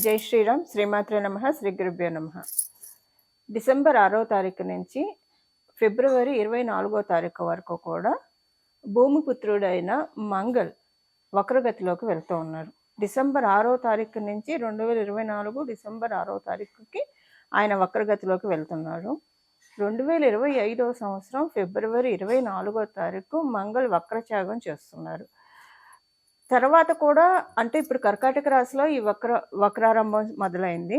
జై శ్రీరామ్. శ్రీమాత్రే నమః. శ్రీ గురుభ్యో నమః. డిసెంబర్ 6వ తారీఖు నుంచి ఫిబ్రవరి 24వ తారీఖు వరకు కూడా భూమిపుత్రుడైన మంగళ్ వక్రగతిలోకి వెళ్తూ ఉన్నారు. డిసెంబర్ 6వ తారీఖు నుంచి 2024 డిసెంబర్ 6వ తారీఖుకి ఆయన వక్రగతిలోకి వెళ్తున్నారు. 2025వ సంవత్సరం ఫిబ్రవరి 24వ తారీఖు మంగళ్ వక్రత్యాగం చేస్తున్నారు. తర్వాత కూడా అంటే ఇప్పుడు కర్కాటక రాశిలో ఈ వక్రారంభం మొదలైంది.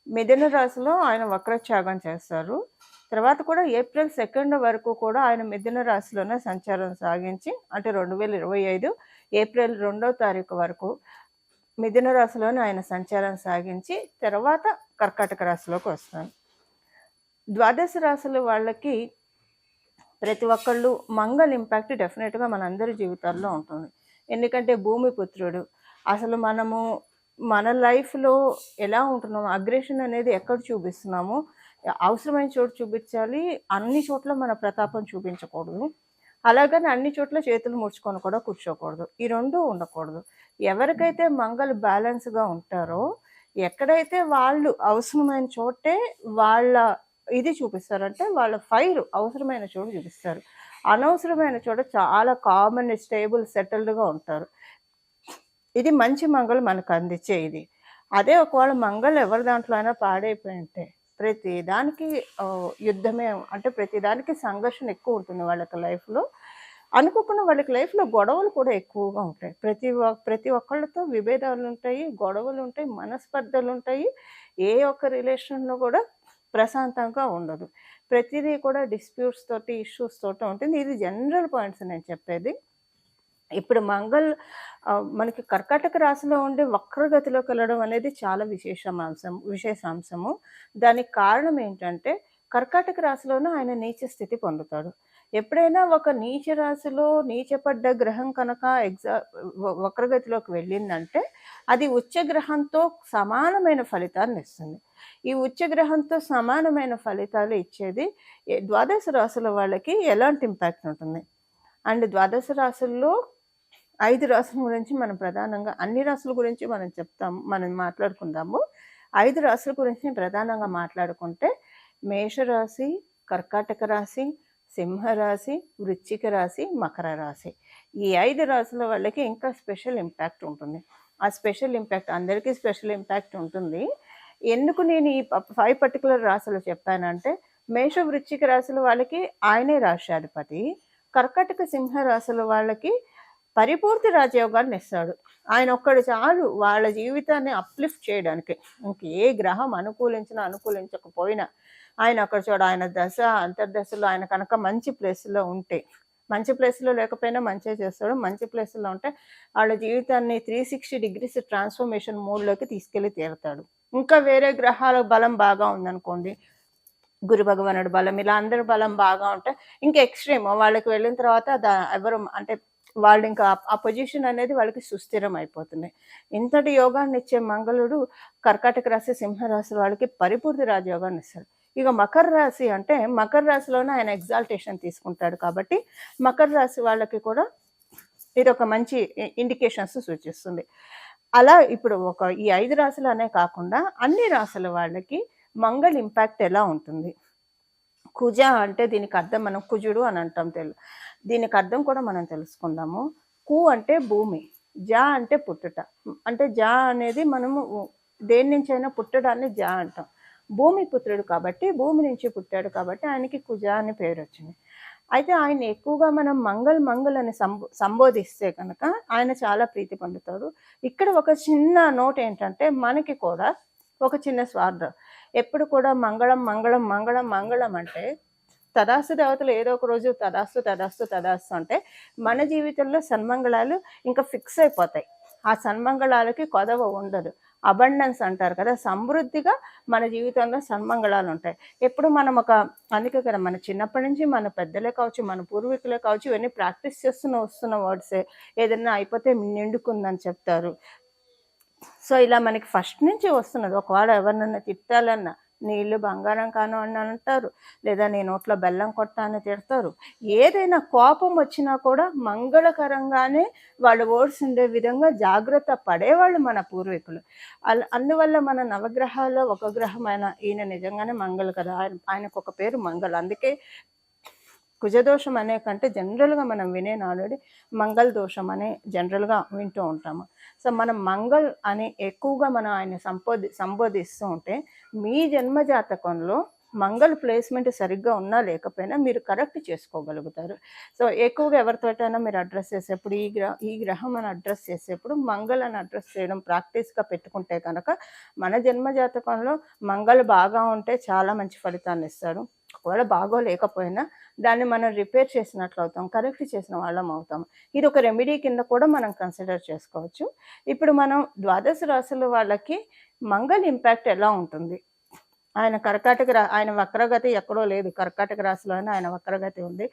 మిథున రాశిలో ఆయన వక్రత్యాగం చేస్తారు. తర్వాత కూడా ఏప్రిల్ 2 వరకు కూడా ఆయన మిథున రాశిలోనే సంచారం సాగించి అంటే 2025 ఏప్రిల్ 2వ తారీఖు వరకు మిథున రాశిలోనే ఆయన సంచారం సాగించి తర్వాత కర్కాటక రాశిలోకి వస్తారు. ద్వాదశ రాశుల వాళ్ళకి ప్రతి ఒక్కళ్ళు మంగళ ఇంపాక్ట్ డెఫినెట్గా మనందరి జీవితాల్లో ఉంటుంది. ఎందుకంటే భూమిపుత్రుడు అసలు మనము మన లైఫ్లో ఎలా ఉంటున్నాము, అగ్రెషన్ అనేది ఎక్కడ చూపిస్తున్నాము, అవసరమైన చోటు చూపించాలి, అన్ని చోట్ల మన ప్రతాపం చూపించకూడదు. అలాగని అన్ని చోట్ల చేతులు ముడుచుకొని కూడా కూర్చోకూడదు. ఈ రెండూ ఉండకూడదు. ఎవరికైతే మంగళ బ్యాలెన్స్గా ఉంటారో ఎక్కడైతే వాళ్ళు అవసరమైన చోటే వాళ్ళ ఇది చూపిస్తారంటే వాళ్ళ ఫైర్ అవసరమైన చోటు చూపిస్తారు. అనవసరమైన చోట చాలా కామన్ స్టేబుల్ సెటిల్డ్గా ఉంటారు. ఇది మంచి మంగళ మనకు అందించే ఇది. అదే ఒకవేళ మంగళ ఎవరి దాంట్లో అయినా పాడైపోయి ఉంటే ప్రతి దానికి యుద్ధమే, అంటే ప్రతి దానికి సంఘర్షణ ఎక్కువ ఉంటుంది వాళ్ళకి లైఫ్లో. అనుకోకుండా వాళ్ళకి లైఫ్లో గొడవలు కూడా ఎక్కువగా ఉంటాయి. ప్రతి ఒక్కళ్ళతో విభేదాలు ఉంటాయి, గొడవలు ఉంటాయి, మనస్పర్ధలు ఉంటాయి. ఏ ఒక్క రిలేషన్లో కూడా ప్రశాంతంగా ఉండదు. ప్రతిదీ కూడా డిస్ప్యూట్స్ తోటి ఇష్యూస్ తోటి ఉంటుంది. ఇది జనరల్ పాయింట్స్ నేను చెప్పేది. ఇప్పుడు మంగళ్ మనకి కర్కాటక రాశిలో ఉండి వక్రగతిలోకి వెళ్ళడం అనేది చాలా విశేషాంశము. దానికి కారణం ఏంటంటే కర్కాటక రాశిలోనూ ఆయన నీచ స్థితి పొందుతాడు. ఎప్పుడైనా ఒక నీచ రాశిలో నీచపడ్డ గ్రహం కనుక వక్రగతిలోకి వెళ్ళిందంటే అది ఉచ్చగ్రహంతో సమానమైన ఫలితాన్ని ఇస్తుంది. ఈ ఉచ్చగ్రహంతో సమానమైన ఫలితాలు ఇచ్చేది ద్వాదశ రాశుల వాళ్ళకి ఎలాంటి ఇంపాక్ట్ ఉంటుంది. అండ్ ద్వాదశ రాశుల్లో 5 రాశుల గురించి మనం ప్రధానంగా, అన్ని రాశుల గురించి మనం మాట్లాడుకుందాము. 5 రాశుల గురించి ప్రధానంగా మాట్లాడుకుంటే మేషరాశి, కర్కాటక రాశి, సింహరాశి, వృశ్చిక రాశి, మకర రాశి. ఈ 5 రాశుల వాళ్ళకి ఇంకా స్పెషల్ ఇంపాక్ట్ ఉంటుంది. ఆ స్పెషల్ ఇంపాక్ట్ అందరికీ స్పెషల్ ఇంపాక్ట్ ఉంటుంది. ఎందుకు నేను ఈ 5 పర్టికులర్ రాశులు చెప్పానంటే మేష వృశ్చిక రాశుల వాళ్ళకి ఆయనే రాష్ట్రాధిపతి. కర్కాటక సింహ రాశుల వాళ్ళకి పరిపూర్తి రాజయోగాన్ని ఇస్తాడు. ఆయన ఒక్కడు చాలు వాళ్ళ జీవితాన్ని అప్లిఫ్ట్ చేయడానికి. ఇంక ఏ గ్రహం అనుకూలించినా అనుకూలించకపోయినా ఆయన ఒక్కడు చూడ, ఆయన దశ అంతర్దశలో ఆయన కనుక మంచి ప్లేస్లో ఉంటే, మంచి ప్లేస్లో లేకపోయినా మంచిగా చేస్తాడు. మంచి ప్లేస్లో ఉంటే వాళ్ళ జీవితాన్ని 360 degrees ట్రాన్స్ఫర్మేషన్ మోడ్లోకి తీసుకెళ్ళి తీరుతాడు. ఇంకా వేరే గ్రహాల బలం బాగా ఉందనుకోండి, గురు భగవానుడు బలం, ఇలా అందరి బలం బాగా ఉంటే ఇంకా ఎక్స్ట్రీమ్ వాళ్ళకి వెళ్ళిన తర్వాత ఎవరు అంటే వాళ్ళు ఇంకా ఆ పొజిషన్ అనేది వాళ్ళకి సుస్థిరం అయిపోతుంది. ఇంతటి యోగాన్ని ఇచ్చే మంగళుడు కర్కాటక రాశి, సింహరాశి వాళ్ళకి పరిపూర్తి రాజయోగాన్ని ఇస్తాడు. ఇక మకర రాశి అంటే మకర రాశిలోనే ఆయన ఎగ్జాల్టేషన్ తీసుకుంటాడు కాబట్టి మకర రాశి వాళ్ళకి కూడా ఇది ఒక మంచి ఇండికేషన్స్ సూచిస్తుంది. అలా ఇప్పుడు ఈ 5 రాశులు అనే కాకుండా అన్ని రాశుల వాళ్ళకి మంగళ ఇంపాక్ట్ ఎలా ఉంటుంది. కుజ అంటే దీనికి అర్థం మనం కుజుడు అని అంటాం. దీనికి అర్థం కూడా మనం తెలుసుకుందాము. కు అంటే భూమి, జా అంటే పుట్టుట. అంటే జా అనేది మనము దేని నుంచి అయినా పుట్టడాన్ని జా అంటాం. భూమి పుత్రుడు కాబట్టి భూమి నుంచి పుట్టాడు కాబట్టి ఆయనకి కుజ అని పేరు వచ్చింది. అయితే ఆయన ఎక్కువగా మనం మంగళ్ అని సంబోధిస్తే కనుక ఆయన చాలా ప్రీతి పొందుతాడు. ఇక్కడ ఒక చిన్న నోట్ ఏంటంటే మనకి కూడా ఒక చిన్న స్వార్థం. ఎప్పుడు కూడా మంగళం అంటే తదాస్తు దేవతలు ఏదో ఒక రోజు తదాస్తు అంటే మన జీవితంలో సన్మంగళాలు ఇంకా ఫిక్స్ అయిపోతాయి. ఆ సన్మంగళాలకి కొదవ ఉండదు. అబండెన్స్ అంటారు కదా, సమృద్ధిగా మన జీవితంలో సన్మంగళాలు ఉంటాయి. ఎప్పుడు మనం అందుకే కదా మన చిన్నప్పటి నుంచి మన పెద్దలే కావచ్చు, మన పూర్వీకులే కావచ్చు, ఇవన్నీ ప్రాక్టీస్ వస్తున్న వర్డ్సే. ఏదైనా అయిపోతే నిండుకుందని చెప్తారు. సో ఇలా మనకి ఫస్ట్ నుంచి వస్తున్నది. ఒకవేళ ఎవరినన్నా తిట్టాలన్నా, నీళ్ళు బంగారం కాను అని అంటారు, లేదా నీ నోట్లో బెల్లం కొడతా అని తిడతారు. ఏదైనా కోపం వచ్చినా కూడా మంగళకరంగానే వాళ్ళు వర్డ్స్ ఉండే విధంగా జాగ్రత్త పడేవాళ్ళు మన పూర్వీకులు. అందువల్ల మన నవగ్రహాల్లో ఒక గ్రహమైన ఈయన నిజంగానే మంగళ కదా, ఆయనకు ఒక పేరు మంగళ. అందుకే కుజదోషం అనే కంటే జనరల్గా మనం వినే నానుడి మంగళ దోషం అనే జనరల్గా వింటూ ఉంటాము. సో మనం మంగళ్ అని ఎక్కువగా మనం ఆయన సంబోధిస్తూ ఉంటే, మీ జన్మ జాతకంలో మంగళ ప్లేస్మెంట్ సరిగ్గా ఉన్నా లేకపోయినా మీరు కరెక్ట్ చేసుకోగలుగుతారు. సో ఎక్కువగా ఎవరితోటైనా మీరు అడ్రస్ చేసేప్పుడు ఈ గ్రహం అని అడ్రస్ చేసేప్పుడు మంగళ అని అడ్రస్ చేయడం ప్రాక్టీస్గా పెట్టుకుంటే కనుక మన జన్మ జాతకంలో మంగళ బాగా ఉంటే చాలా మంచి ఫలితాన్ని ఇస్తారు. ఒకవేళ బాగోలేకపోయినా దాన్ని మనం రిపేర్ చేసినట్లు అవుతాం, కరెక్ట్ చేసిన వాళ్ళం అవుతాం. ఇది ఒక రెమెడీ కింద కూడా మనం కన్సిడర్ చేసుకోవచ్చు. ఇప్పుడు మనం ద్వాదశ రాశుల వాళ్ళకి మంగళ ఇంపాక్ట్ ఎలా ఉంటుంది? ఆయన ఆయన వక్రగతి ఎక్కడో లేదు, కర్కాటక రాశిలోనే ఆయన వక్రగతి ఉంది.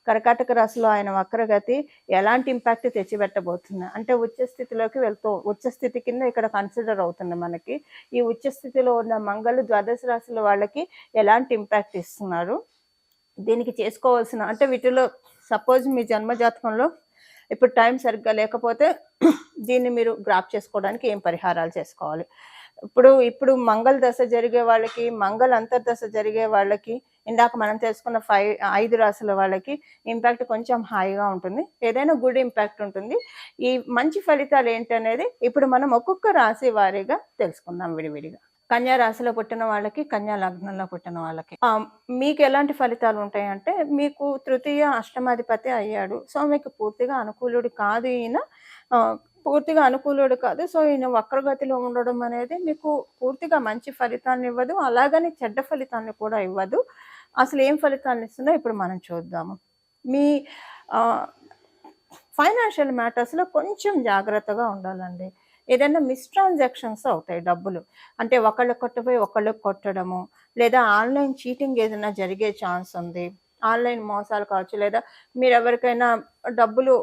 కర్కాటక రాశిలో ఆయన వక్రగతి ఎలాంటి ఇంపాక్ట్ తెచ్చిపెట్టబోతుంది అంటే ఉచ్చ స్థితి కింద ఇక్కడ కన్సిడర్ అవుతుంది మనకి. ఈ ఉచ్చ స్థితిలో ఉన్న మంగళ ద్వాదశ రాశుల వాళ్ళకి ఎలాంటి ఇంపాక్ట్ ఇస్తున్నారు, దీనికి చేసుకోవాల్సిన అంటే వీటిలో సపోజ్ మీ జన్మజాతకంలో ఇప్పుడు టైం సరిగ్గా లేకపోతే దీన్ని మీరు గ్రాప్ చేసుకోవడానికి ఏం పరిహారాలు చేసుకోవాలి? ఇప్పుడు మంగళ దశ జరిగే వాళ్ళకి, మంగళ అంతర్దశ జరిగే వాళ్ళకి, ఇందాక మనం తెలుసుకున్న 5 రాశుల వాళ్ళకి ఇంపాక్ట్ కొంచెం హాయిగా ఉంటుంది, ఏదైనా గుడ్ ఇంపాక్ట్ ఉంటుంది. ఈ మంచి ఫలితాలు ఏంటనేది ఇప్పుడు మనం ఒక్కొక్క రాశి వారీగా తెలుసుకుందాం విడివిడిగా. కన్యా రాశిలో పుట్టిన వాళ్ళకి, కన్యా లగ్నంలో పుట్టిన వాళ్ళకి మీకు ఎలాంటి ఫలితాలు ఉంటాయంటే, మీకు తృతీయ అష్టమాధిపతి అయ్యాడు. సో మీకు పూర్తిగా అనుకూలుడు కాదు ఈయన, పూర్తిగా అనుకూలుడు కాదు. సో ఈయన వక్రగతిలో ఉండడం అనేది మీకు పూర్తిగా మంచి ఫలితాన్ని ఇవ్వదు, అలాగని చెడ్డ ఫలితాన్ని కూడా ఇవ్వదు. అసలు ఏం ఫలితాన్ని ఇస్తుందో ఇప్పుడు మనం చూద్దాము. మీ ఫైనాన్షియల్ మ్యాటర్స్లో కొంచెం జాగ్రత్తగా ఉండాలండి. ఏదైనా మిస్ట్రాన్సాక్షన్స్ అవుతాయి డబ్బులు, అంటే ఒకళ్ళకి కొట్టపోయి ఒకళ్ళకి కొట్టడము, లేదా ఆన్లైన్ చీటింగ్ ఏదైనా జరిగే ఛాన్స్ ఉంది. ఆన్లైన్ మోసాలు కావచ్చు, లేదా మీరు ఎవరికైనా డబ్బులు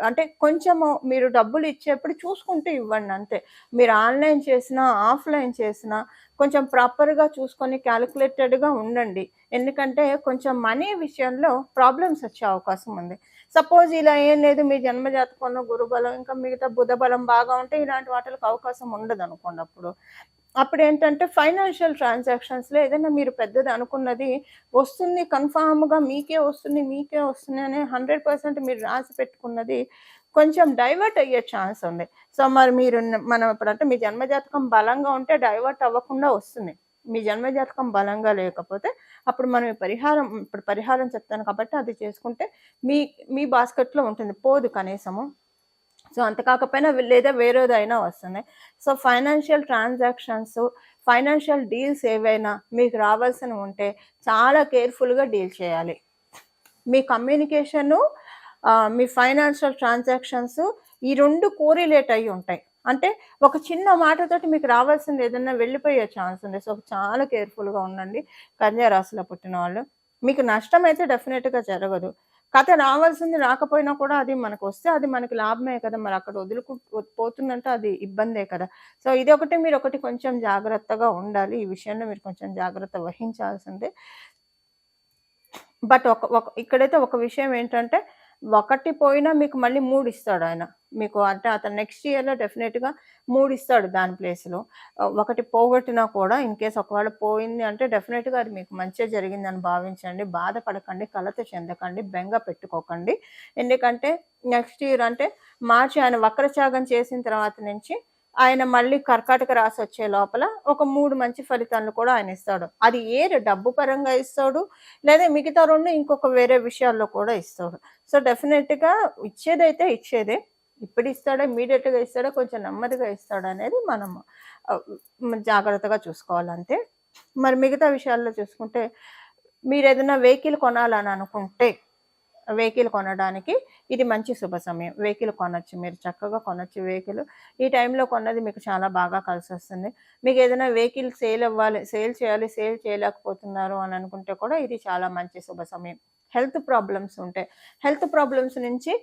అంటే కొంచెము మీరు డబ్బులు ఇచ్చేప్పుడు చూసుకుంటూ ఇవ్వండి అంతే. మీరు ఆన్లైన్ చేసినా ఆఫ్లైన్ చేసినా కొంచెం ప్రాపర్గా చూసుకొని క్యాలిక్యులేటెడ్గా ఉండండి. ఎందుకంటే కొంచెం మనీ విషయంలో ప్రాబ్లమ్స్ వచ్చే అవకాశం ఉంది. సపోజ్ ఇలా ఏం లేదు, మీ జన్మజాతకంలో గురుబలం ఇంకా మిగతా బుధబలం బాగా ఉంటే ఇలాంటి వాటికి అవకాశం ఉండదు అనుకోండి. అప్పుడు ఏంటంటే ఫైనాన్షియల్ ట్రాన్సాక్షన్స్లో ఏదైనా మీరు పెద్దది అనుకున్నది వస్తుంది, కన్ఫామ్గా మీకే వస్తుంది అని 100% మీరు రాసి పెట్టుకున్నది కొంచెం డైవర్ట్ అయ్యే ఛాన్స్ ఉంది. సో మరి మనం ఇప్పుడంటే మీ జన్మజాతకం బలంగా ఉంటే డైవర్ట్ అవ్వకుండా వస్తుంది. మీ జన్మజాతకం బలంగా లేకపోతే అప్పుడు మనం పరిహారం చెప్తాను కాబట్టి అది చేసుకుంటే మీ బాస్కెట్లో ఉంటుంది, పోదు కనీసము. సో అంత కాకపోయినా లేదా వేరేదైనా వస్తుంది. So financial transactions, financial deals ఏవైనా మీకు రావాల్సినవి ఉంటే చాలా కేర్ఫుల్గా డీల్ చేయాలి. మీ కమ్యూనికేషను, మీ ఫైనాన్షియల్ ట్రాన్సాక్షన్స్ ఈ 2 కోరిలేట్ అయ్యి ఉంటాయి. అంటే ఒక చిన్న మాటతోటి మీకు రావాల్సింది ఏదన్నా వెళ్ళిపోయే ఛాన్స్ ఉంది. సో చాలా కేర్ఫుల్గా ఉండండి కన్యా రాశిలో పుట్టిన వాళ్ళు. మీకు నష్టం అయితే డెఫినెట్గా జరగదు. కథ రావాల్సింది రాకపోయినా కూడా అది మనకు వస్తే అది మనకి లాభమే కదా, మరి అక్కడ పోతుందంటే అది ఇబ్బందే కదా. సో ఇది మీరు కొంచెం జాగ్రత్తగా ఉండాలి, ఈ విషయంలో మీరు కొంచెం జాగ్రత్త వహించాల్సిందే. బట్ ఇక్కడైతే ఒక విషయం ఏంటంటే, ఒకటి పోయినా మీకు మళ్ళీ 3 ఇస్తాడు ఆయన మీకు. అంటే అతను నెక్స్ట్ ఇయర్‌లో డెఫినెట్‌గా 3 ఇస్తాడు దాని ప్లేస్‌లో. ఒకటి పోగొట్టినా కూడా ఇన్ కేస్ ఒకవేళ పోయింది అంటే డెఫినెట్‌గా అది మీకు మంచే జరిగిందని భావించండి. బాధపడకండి, కలత చెందకండి, బెంగ పెట్టుకోకండి. ఎందుకంటే నెక్స్ట్ ఇయర్ అంటే మార్చి ఆయన వక్రచాగం చేసిన తర్వాత నుంచి ఆయన మళ్ళీ కర్కాటక రాశి వచ్చే లోపల ఒక 3 మంచి ఫలితాలను కూడా ఆయన ఇస్తాడు. అది డబ్బు పరంగా ఇస్తాడు, లేదా మిగతా 2 ఇంకొక వేరే విషయాల్లో కూడా ఇస్తాడు. సో డెఫినెట్‌గా ఇచ్చేదైతే ఇచ్చేదే. ఇప్పుడు ఇస్తాడా, ఇమ్మీడియట్‌గా ఇస్తాడా, కొంచెం నెమ్మదిగా ఇస్తాడా అనేది మనం జాగ్రత్తగా చూసుకోవాలంతే. మరి మిగతా విషయాల్లో చూసుకుంటే, మీరేదైనా వెహికల్ కొనాలని అనుకుంటే వెహికల్ కొనడానికి ఇది మంచి శుభ సమయం. వెహికల్ కొనొచ్చు, మీరు చక్కగా కొనొచ్చు వెహికల్. ఈ టైంలో కొన్నది మీకు చాలా బాగా కలిసొస్తుంది. మీకు ఏదైనా వెహికల్ సేల్ చేయలేకపోతున్నారు అని అనుకుంటే కూడా ఇది చాలా మంచి శుభ సమయం. హెల్త్ ప్రాబ్లమ్స్ ఉంటాయి, హెల్త్ ప్రాబ్లమ్స్ నుంచి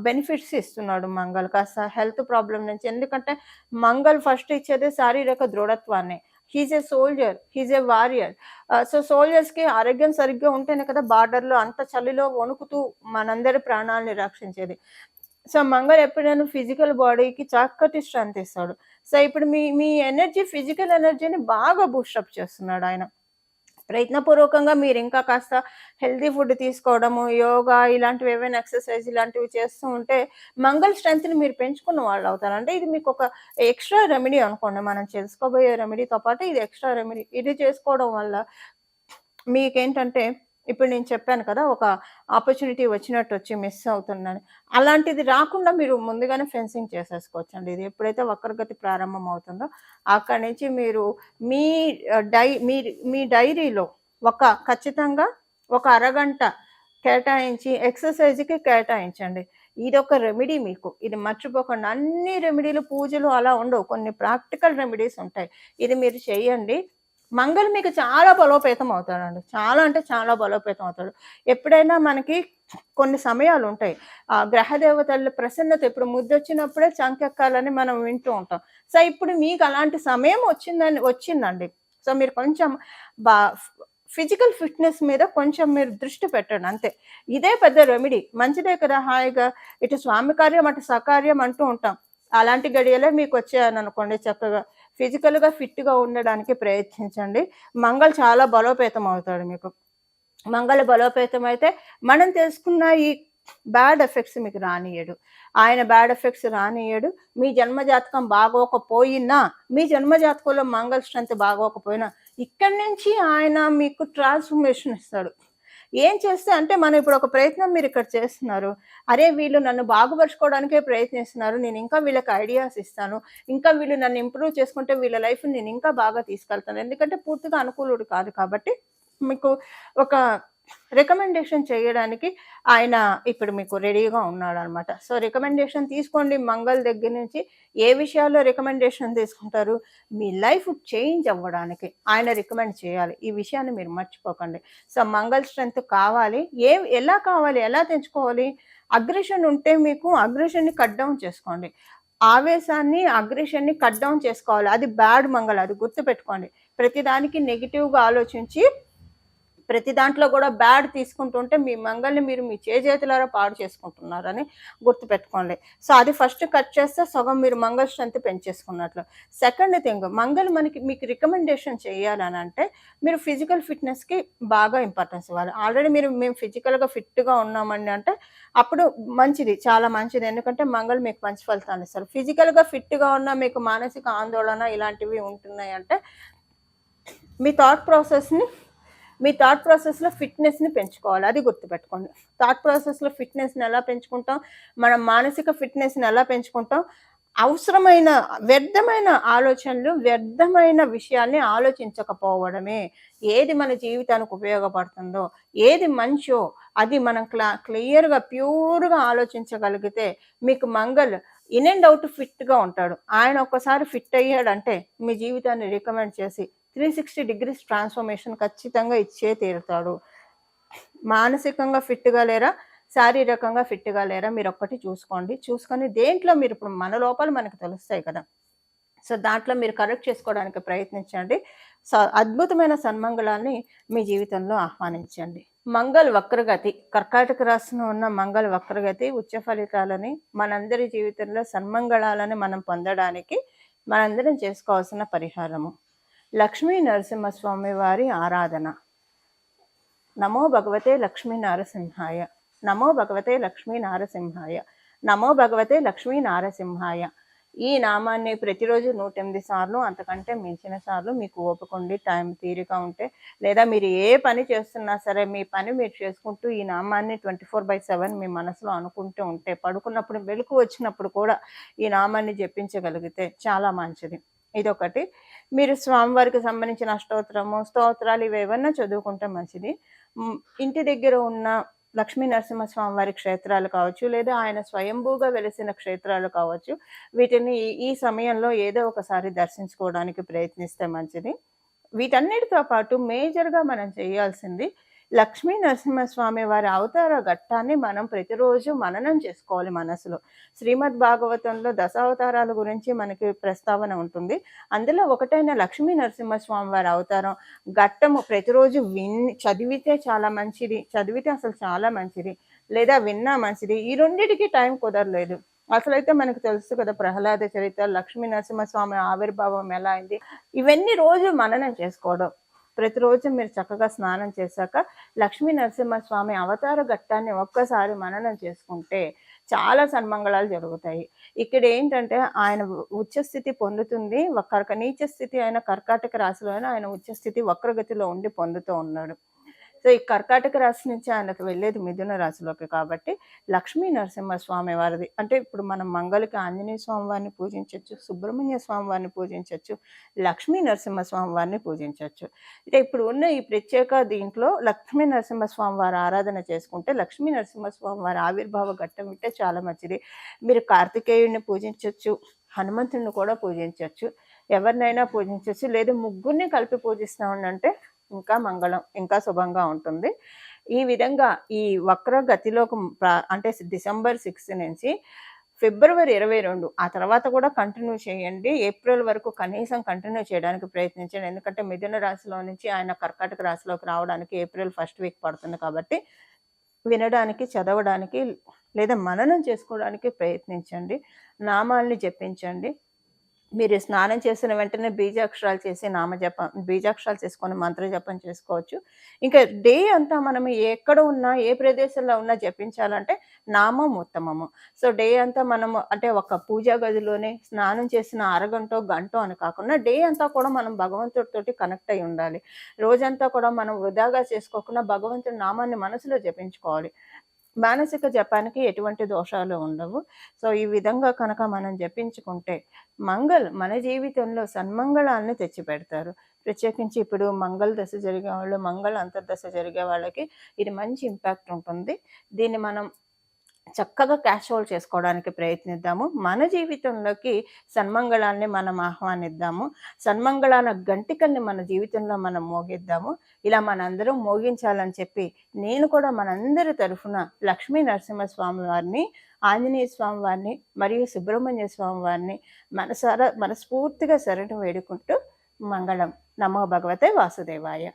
బెనిఫిట్స్ ఇస్తున్నాడు మంగళ్. కాస్త హెల్త్ ప్రాబ్లం నుంచి, ఎందుకంటే మంగళ్ ఫస్ట్ ఇచ్చేది శారీరక దృఢత్వాన్ని. He's a soldier, he's a warrior. So సోల్జర్స్‌కి ఆరోగ్యం సరిగ్గా ఉంటేనే కదా బార్డర్‌లో అంత చలిలో వణుకుతూ మనందరి ప్రాణాల్ని రక్షించేది. సో మంగళ్ ఎప్పుడైనా ఫిజికల్ బాడీకి చక్కటి స్ట్రెంత్ ఇస్తాడు. సో ఇప్పుడు మీ మీ ఎనర్జీ, ఫిజికల్ ఎనర్జీని బాగా బూస్టప్ చేస్తున్నాడాయన. ప్రయత్నపూర్వకంగా మీరింకా కాస్త హెల్తీ ఫుడ్ తీసుకోవడము, యోగా ఇలాంటివి ఏవైనా ఎక్సర్‌సైజ్ ఇలాంటివి చేస్తూ ఉంటే మంగల్ స్ట్రెంగ్త్‌ని మీరు పెంచుకున్న వాళ్ళవుతారు. అంటే ఇది మీకొక ఎక్స్‌ట్రా రెమెడీ అనుకోండి. మనం చేసుకోబోయే రెమెడీతో పాటు ఇది ఎక్స్‌ట్రా రెమెడీ. ఇది చేసుకోవడం వల్ల మీకేంటంటే ఇప్పుడు నేను చెప్పాను కదా! ఒక ఆపర్చునిటీ వచ్చినట్టొచ్చి మిస్ అవుతుందని. అలాంటిది రాకుండా మీరు ముందుగానే ఫెన్సింగ్ చేసేసుకోవచ్చండి. ఇది ఎప్పుడైతే వక్రగతి ప్రారంభమవుతుందో అక్కడి నుంచి మీరు మీ మీ డైరీలో ఖచ్చితంగా ఒక అరగంట కేటాయించి ఎక్సర్‌సైజ్‌కి కేటాయించండి. ఇదొక రెమెడీ మీకు. ఇది మర్చిపోకండి. అన్ని రెమెడీలు, పూజలు అలా ఉండవు. కొన్ని ప్రాక్టికల్ రెమెడీస్ ఉంటాయి. ఇది మీరు చేయండి. మంగళ్ మీకు చాలా బలోపేతం అవుతాడండి. చాలా అంటే చాలా బలోపేతం అవుతాడు. ఎప్పుడైనా మనకి కొన్ని సమయాలుంటాయి. గ్రహ దేవతల ప్రసన్నత ఇప్పుడు ముద్దొచ్చినప్పుడే చంకెక్కాలని మనం వింటూ ఉంటాం. సో, ఇప్పుడు మీకు అలాంటి సమయం వచ్చిందండి. సో, మీరు కొంచెం బా ఫిజికల్ ఫిట్‌నెస్ మీద కొంచెం మీరు దృష్టి పెట్టండి అంతే. ఇదే పెద్ద రెమెడీ. మంచిదే కదా! హాయిగా ఇటు స్వామి కార్యం, అటు సకార్యం అంటూ ఉంటాం. అలాంటి గడియలే మీకొచ్చాయననుకోండి చక్కగా ఫిజికల్‌గా ఫిట్‌గా ఉండడానికి ప్రయత్నించండి. మంగళ్ చాలా బలోపేతం అవుతాడు మీకు. మంగళ బలోపేతం అయితే మనం తెలుసుకున్న ఈ బ్యాడ్ ఎఫెక్ట్స్ మీకు రానియ్యడు. ఆయన బ్యాడ్ ఎఫెక్ట్స్ రానియ్యడు. మీ జన్మ జాతకం బాగోకపోయినా, మీ జన్మ జాతకంలో మంగళ స్ట్రెంత్ బాగోకపోయినా, ఇక్కడి నుంచి ఆయన మీకు ట్రాన్స్‌ఫర్మేషన్ ఇస్తాడు. ఏం చేస్తే అంటే మనం ఇప్పుడు ఒక ప్రయత్నం మీరిక్కడ చేస్తున్నారు. అరే! వీళ్ళు నన్ను బాగుపరుచుకోవడానికే ప్రయత్నిస్తున్నారు. నేనింకా వీళ్ళకి ఐడియాస్ ఇస్తాను. ఇంకా వీళ్ళు నన్ను ఇంప్రూవ్ చేసుకుంటే వీళ్ళ లైఫ్‌ని నేనింకా బాగా తీసుకెళ్తాను. ఎందుకంటే పూర్తిగా అనుకూలుడు కాదు కాబట్టి మీకు ఒక రికమెండేషన్ చేయడానికి ఆయన ఇప్పుడు మీకు రెడీగా ఉన్నాడనమాట. సో, రికమెండేషన్ తీసుకోండి మంగళ్ దగ్గర నుంచి. ఏ విషయాల్లో రికమెండేషన్ తీసుకుంటారు? మీ లైఫ్ చేంజ్ అవ్వడానికి ఆయన రికమెండ్ చేయాలి. ఈ విషయాన్ని మీరు మర్చిపోకండి. సో, మంగళ్ స్ట్రెంత్ కావాలి. ఎలా కావాలి? ఎలా తెంచుకోవాలి? అగ్రెషన్ ఉంటే మీకు అగ్రెషన్‌ని కట్ డౌన్ చేసుకోండి. ఆవేశాన్ని, అగ్రెషన్‌ని కట్ డౌన్ చేసుకోవాలి. అది బ్యాడ్ మంగళ్ అది గుర్తుపెట్టుకోండి. ప్రతిదానికి నెగెటివ్‌గా ఆలోచించి ప్రతి దాంట్లో కూడా బ్యాడ్ తీసుకుంటుంటే మీ మంగల్ని మీరు మీ చేజేతులారా పాడు చేసుకుంటున్నారని గుర్తుపెట్టుకోండి. సో, అది ఫస్ట్ కట్ చేస్తే సగం మీరు మంగళ్ స్ట్రెంత్ పెంచేసుకున్నట్లు. సెకండ్ థింగ్ మంగళ్ మీకు రికమెండేషన్ చేయాలనంటే మీరు ఫిజికల్ ఫిట్‌నెస్‌కి బాగా ఇంపార్టెన్స్ ఇవ్వాలి. ఆల్రెడీ మేము ఫిజికల్‌గా ఫిట్‌గా ఉన్నామండి అంటే అప్పుడు మంచిది. చాలా మంచిది. ఎందుకంటే మంగళ్ మీకు మంచి ఫలితాన్నిస్తారు. ఫిజికల్‌గా ఫిట్‌గా ఉన్నా మీకు మానసిక ఆందోళన ఇలాంటివి ఉంటున్నాయంటే మీ థాట్ ప్రాసెస్‌లో ఫిట్‌నెస్‌ని పెంచుకోవాలి. అది గుర్తుపెట్టుకోండి. థాట్ ప్రాసెస్‌లో ఫిట్‌నెస్‌ని ఎలా పెంచుకుంటాం? మనం మానసిక ఫిట్‌నెస్‌ని ఎలా పెంచుకుంటాం? అవసరమైన వ్యర్థమైన ఆలోచనలు, వ్యర్థమైన విషయాల్ని ఆలోచించకపోవడమే. ఏది మన జీవితానికి ఉపయోగపడుతుందో, ఏది మంచో అది మనం క్లియర్‌గా, ప్యూర్‌గా ఆలోచించగలిగితే మీకు మంగళ్ ఇన్ అండ్ ఔట్ ఫిట్‌గా ఉంటాడు. ఆయన ఒక్కసారి ఫిట్ అయ్యాడంటే మీ జీవితాన్ని రికమెండ్ చేసి 360 డిగ్రీస్ ట్రాన్స్‌ఫర్మేషన్ ఖచ్చితంగా ఇచ్చే తీరుతాడు. మానసికంగా ఫిట్‌గా లేరా? శారీరకంగా ఫిట్‌గా లేరా? మీరొక్కటి చూసుకోండి. చూసుకొని దేంట్లో మీరు ఇప్పుడు మన లోపాలు మనకు తెలుస్తాయి కదా! సో, దాంట్లో మీరు కరెక్ట్ చేసుకోవడానికి ప్రయత్నించండి. అద్భుతమైన సన్మంగళాన్ని మీ జీవితంలో ఆహ్వానించండి. మంగళ్ వక్రగతి కర్కాటక రాశిలో ఉన్న మంగళ్ వక్రగతి ఉచ్చ ఫలితాలని మనందరి జీవితంలో సన్మంగళాలను మనం పొందడానికి మనందరం చేసుకోవాల్సిన పరిహారము. లక్ష్మీ నరసింహస్వామి వారి ఆరాధన. నమో భగవతే లక్ష్మీ నారసింహాయ. నమో భగవతే లక్ష్మీ నారసింహాయ. నమో భగవతే లక్ష్మీ నారసింహాయ. ఈ నామాన్ని ప్రతిరోజు 108 సార్లు అంతకంటే మించిన సార్లు మీకు ఓపికండి టైం తీరిక ఉంటే లేదా మీరు ఏ పని చేస్తున్నా సరే మీ పని మీరు చేసుకుంటూ ఈ నామాన్ని 24/7 మీ మనసులో అనుకుంటూ ఉంటే పడుకున్నప్పుడు మెలుకు వచ్చినప్పుడు కూడా ఈ నామాన్ని జపించగలిగితే చాలా మంచిది. ఇదొకటి. మీరు స్వామివారికి సంబంధించిన స్తోత్రాలు ఇవేవన్నా చదువుకుంటే మంచిది. ఇంటి దగ్గర ఉన్న లక్ష్మీ నరసింహస్వామి వారి క్షేత్రాలు కావచ్చు, లేదా ఆయన స్వయంభూగా వెలిసిన క్షేత్రాలు కావచ్చు, వీటిని ఈ సమయంలో ఏదో ఒకసారి దర్శించుకోవడానికి ప్రయత్నిస్తే మంచిది. వీటన్నిటితో పాటు మేజర్‌గా మనం చేయాల్సింది లక్ష్మీ నరసింహస్వామి వారి అవతార ఘట్టాన్ని మనం ప్రతిరోజు మననం చేసుకోవాలి మనసులో. శ్రీమద్ భాగవతంలో దశావతారాల గురించి మనకి ప్రస్తావన ఉంటుంది. అందులో ఒకటైన లక్ష్మీ నరసింహస్వామి వారి అవతారం ఘట్టము ప్రతిరోజు చదివితే చాలా మంచిది. చదివితే అసలు చాలా మంచిది. లేదా విన్నా మంచిది. ఈ రెండిటికి టైం కుదరలేదు. అసలైతే మనకు తెలుసు కదా, ప్రహ్లాద చరిత్ర, లక్ష్మీ నరసింహస్వామి ఆవిర్భావం ఎలా అయింది, ఇవన్నీ రోజు మననం చేసుకోవడం. ప్రతిరోజు మీరు చక్కగా స్నానం చేశాక లక్ష్మీ నరసింహస్వామి అవతార ఘట్టాన్ని ఒక్కసారి మననం చేసుకుంటే చాలా సన్మంగళాలు జరుగుతాయి. ఇక్కడ ఏంటంటే ఆయన ఉచ్చస్థితి పొందుతుంది, నీచ స్థితి అయిన కర్కాటక రాశిలో ఆయన ఉచ్చస్థితి వక్రగతిలో ఉండి పొందుతూ ఉన్నాడు. సో ఈ కర్కాటక రాశి నుంచి ఆయనకు వెళ్ళేది మిథున రాశిలోకి. కాబట్టి లక్ష్మీ నరసింహస్వామి వారిది అంటే ఇప్పుడు మనం మంగళకి ఆంజనేయ స్వామి వారిని పూజించవచ్చు, సుబ్రహ్మణ్య స్వామి వారిని పూజించవచ్చు, లక్ష్మీ నరసింహస్వామి వారిని పూజించవచ్చు. అంటే ఇప్పుడు ఉన్న ఈ ప్రత్యేక దీంట్లో లక్ష్మీ నరసింహస్వామి వారి ఆరాధన చేసుకుంటే లక్ష్మీ నరసింహస్వామి వారి ఆవిర్భావ ఘట్టం వింటే చాలా మంచిది. మీరు కార్తికేయుడిని పూజించవచ్చు, హనుమంతుడిని కూడా పూజించవచ్చు, ఎవరినైనా పూజించవచ్చు. లేదా ముగ్గురిని కలిపి పూజిస్తామంటే ఇంకా మంగళం, ఇంకా శుభంగా ఉంటుంది. ఈ విధంగా ఈ వక్ర గతిలోకి అంటే డిసెంబర్ 6 నుంచి ఫిబ్రవరి 22 ఆ తర్వాత కూడా కంటిన్యూ చేయండి. ఏప్రిల్ వరకు కనీసం కంటిన్యూ చేయడానికి ప్రయత్నించండి. ఎందుకంటే మిథున రాశిలో నుంచి ఆయన కర్కాటక రాశిలోకి రావడానికి ఏప్రిల్ 1st వీక్ పడుతుంది. కాబట్టి వినడానికి, చదవడానికి లేదా మననం చేసుకోవడానికి ప్రయత్నించండి. నామాల్ని జపించండి. మీరు స్నానం చేసిన వెంటనే బీజాక్షరాలు చేసి బీజాక్షరాలు చేసుకొని మంత్ర జపం చేసుకోవచ్చు. ఇంకా డే అంతా మనం ఎక్కడ ఉన్నా, ఏ ప్రదేశంలో ఉన్నా జపించాలంటే నామం ఉత్తమము. సో డే అంతా మనము అంటే ఒక పూజా గదిలోనే స్నానం చేసిన అరగంటో, గంటో అని కాకుండా డే అంతా కూడా మనం భగవంతుడితోటి కనెక్ట్ అయి ఉండాలి. రోజంతా కూడా మనం వృధాగా చేసుకోకుండా భగవంతుడి నామాన్ని మనసులో జపించుకోవాలి. మానసిక జపానికి ఎటువంటి దోషాలు ఉండవు. సో ఈ విధంగా కనుక మనం జపించుకుంటే మన జీవితంలో సన్మంగళాన్ని తెచ్చిపెడతారు. ప్రత్యేకించి ఇప్పుడు మంగళ దశ జరిగే వాళ్ళు, మంగళ అంతర్దశ జరిగే వాళ్ళకి ఇది మంచి ఇంపాక్ట్ ఉంటుంది. దీన్ని మనం చక్కగా క్యాష్ హోల్డ్ చేసుకోవడానికి ప్రయత్నిద్దాము. మన జీవితంలోకి సన్మంగళాన్ని మనం ఆహ్వానిద్దాము. సన్మంగళాల గంటికల్ని మన జీవితంలో మనం మోగిద్దాము. ఇలా మనందరం మోగించాలని చెప్పి నేను కూడా మనందరి తరఫున లక్ష్మీ నరసింహస్వామి వారిని, ఆంజనేయ స్వామి వారిని మరియు సుబ్రహ్మణ్య స్వామి వారిని మనస్ఫూర్తిగా శరణు వేడుకుంటూ మంగళం. నమో భగవతే వాసుదేవాయ.